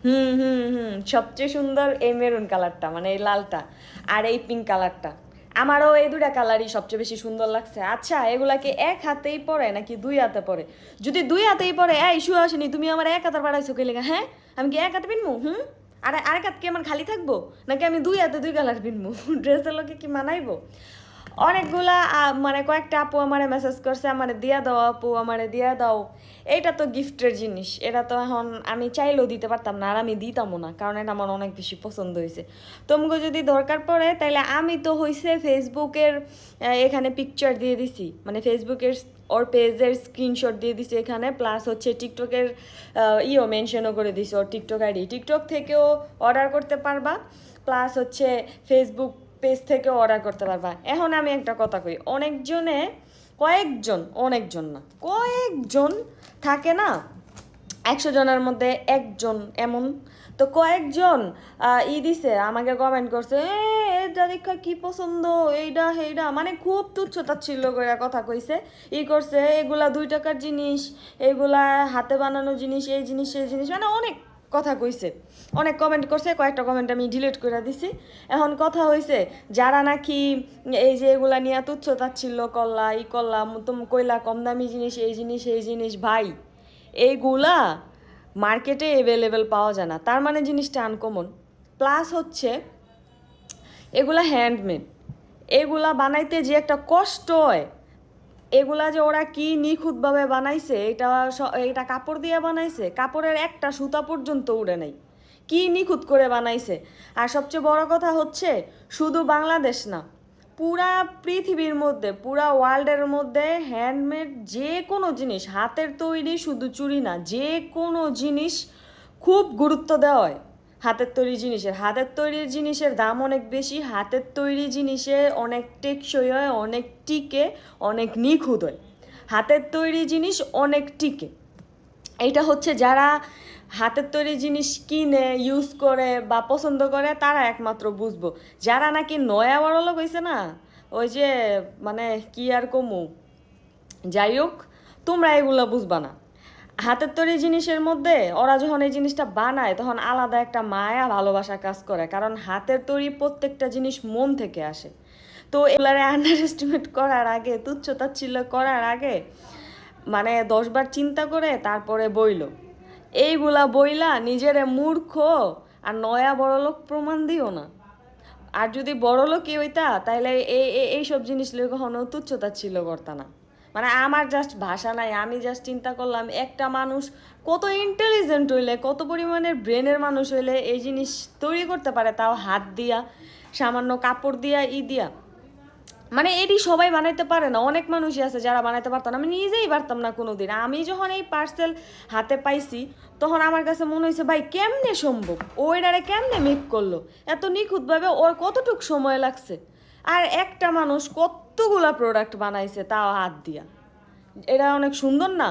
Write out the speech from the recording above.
হুম হুম হুম, সবচেয়ে সুন্দর এই মেরুন কালারটা, মানে এই লালটা, আর এই পিঙ্ক কালারটা। আমারও এই দুটা কালারই সবচেয়ে বেশি সুন্দর লাগছে। আচ্ছা, এগুলাকে এক হাতেই পরে নাকি দুই হাতে পরে? যদি দুই হাতেই পরে, এই ইস্যু আসেনি, তুমি আমার এক হাতে পাঠাইছো কে লেগা? হ্যাঁ, আমি কি এক হাতে পিনবো? হুম, আর আরেক হাত কি আমার খালি থাকবো, নাকি আমি দুই হাতে দুই কালার পিনবো? ড্রেসের লোকে কি মানাইবো? অনেকগুলা মানে কয়েকটা আপু আমারে মেসেজ করছে, আমারে দিয়া দাও আপু, আমারে দিয়া দাও। এইটা তো গিফটের জিনিস, এটা তো এখন আমি চাইলেও দিতে পারতাম না, আর আমি দিতামও না, কারণ এটা আমার অনেক বেশি পছন্দ হয়েছে। তোমাকে যদি দরকার পড়ে তাহলে আমি তো হইছে ফেসবুকের এখানে পিকচার দিয়ে দিছি, মানে ফেসবুকের ওর পেজের স্ক্রিনশট দিয়ে দিছি এখানে, প্লাস হচ্ছে টিকটকের ইও মেনশনও করে দিছি, ওর টিকটক আইডি, টিকটক থেকেও অর্ডার করতে পারবা, প্লাস হচ্ছে ফেসবুক পেজ থেকে অর্ডার করতে পারবা। এখন আমি একটা কথা কই, অনেকজনে, কয়েকজন, অনেকজন না, কয়েকজন থাকে না, 100 জনের মধ্যে একজন এমন, তো কয়েকজন দিছে আমাকে কমেন্ট করছে, এটা দেখা কি পছন্দ, এইটা সেইটা, মানে খুব তুচ্ছ তাচ্ছিল্য করে কথা কইছে, করছে, এগুলা 2 টাকার জিনিস, এগুলা হাতে বানানো জিনিস, এই জিনিস সেই জিনিস, মানে অনেক কথা কইছে, অনেক কমেন্ট করছে, কয়েকটা কমেন্ট আমি ডিলিট করে দিছি। এখন কথা হয়েছে, যারা নাকি এই যে এগুলা নিয়ে তুচ্ছ তাচ্ছিল্য করলা, করলাম তুমি কইলা কম দামি জিনিস, এই জিনিস এই জিনিস, ভাই এইগুলা মার্কেটে অ্যাভেলেবেল পাওয়া যায় না, তার মানে জিনিসটা আনকমন। প্লাস হচ্ছে এগুলা হ্যান্ডমেড, এগুলা বানাইতে যে একটা কষ্ট হয়, এগুলা যে ওরা কি নিখুঁতভাবে বানাইছে, এটা কাপড় দিয়ে বানাইছে, কাপড়ের একটা সুতা পর্যন্ত উড়ে নাই, কি নিখুঁত করে বানাইছে। আর সবচেয়ে বড় কথা হচ্ছে, শুধু বাংলাদেশ না, পুরা পৃথিবীর মধ্যে, পুরা ওয়ার্ল্ডের মধ্যে হ্যান্ডমেড যে কোনো জিনিস, হাতের তৈরি শুধু চুড়ি না, যে কোনো জিনিস খুব গুরুত্ব দেওয়া হয় হাতের তৈরি জিনিসের। হাতের তৈরির জিনিসের দাম অনেক বেশি, হাতের তৈরি জিনিসে অনেক টেকসই হয়, অনেক টিকে, অনেক নিখুঁত হয়, হাতের তৈরি জিনিস অনেক টিকে। এইটা হচ্ছে যারা হাতের তৈরি জিনিস কিনে ইউজ করে বা পছন্দ করে তারা একমাত্র বুঝবো। যারা নাকি নয়া বড়লোক হয়েছে না, ওই যে, মানে কি আর কমু, যাই হোক, তোমরা এগুলো বুঝবা না। হাতের তৈরি জিনিসের মধ্যে ওরা যখন এই জিনিসটা বানায় তখন আলাদা একটা মায়া ভালোবাসা কাজ করে, কারণ হাতের তৈরি প্রত্যেকটা জিনিস মন থেকে আসে। তো এগুলারে আন্ডার এস্টিমেট করার আগে, তুচ্ছ তাচ্ছিল্য করার আগে, মানে 10 বার চিন্তা করে তারপরে বইল। এইগুলা বইলা নিজেরে মূর্খ আর নয়া বড়লোক প্রমাণ দিও না। আর যদি বড়লোকই হইতা তাহলে এইসব জিনিস লইয়া কখনো তুচ্ছ তাচ্ছিল্য করতা না। মানে আমার জাস্ট ভাষা নাই, আমি জাস্ট চিন্তা করলাম একটা মানুষ কত ইন্টেলিজেন্ট হইলে, কত পরিমাণের ব্রেনের মানুষ হইলে এই জিনিস তৈরি করতে পারে, তাও হাত দিয়া, সামান্য কাপড় দিয়া, দিয়া। মানে এটি সবাই বানাইতে পারে না, অনেক মানুষই আছে যারা বানাইতে পারতো না, আমি নিজেই পারতাম না কোনোদিন। আমি যখন এই পার্সেল হাতে পাইছি তখন আমার কাছে মনে হয়েছে, ভাই কেমনে সম্ভব, ওইটারে কেমনে মেক করলো এত নিখুঁতভাবে, ওর কতটুক সময় লাগছে। আর একটা মানুষ কতগুলা প্রোডাক্ট বানাইছে তাও হাত দিয়া, এটা অনেক সুন্দর না?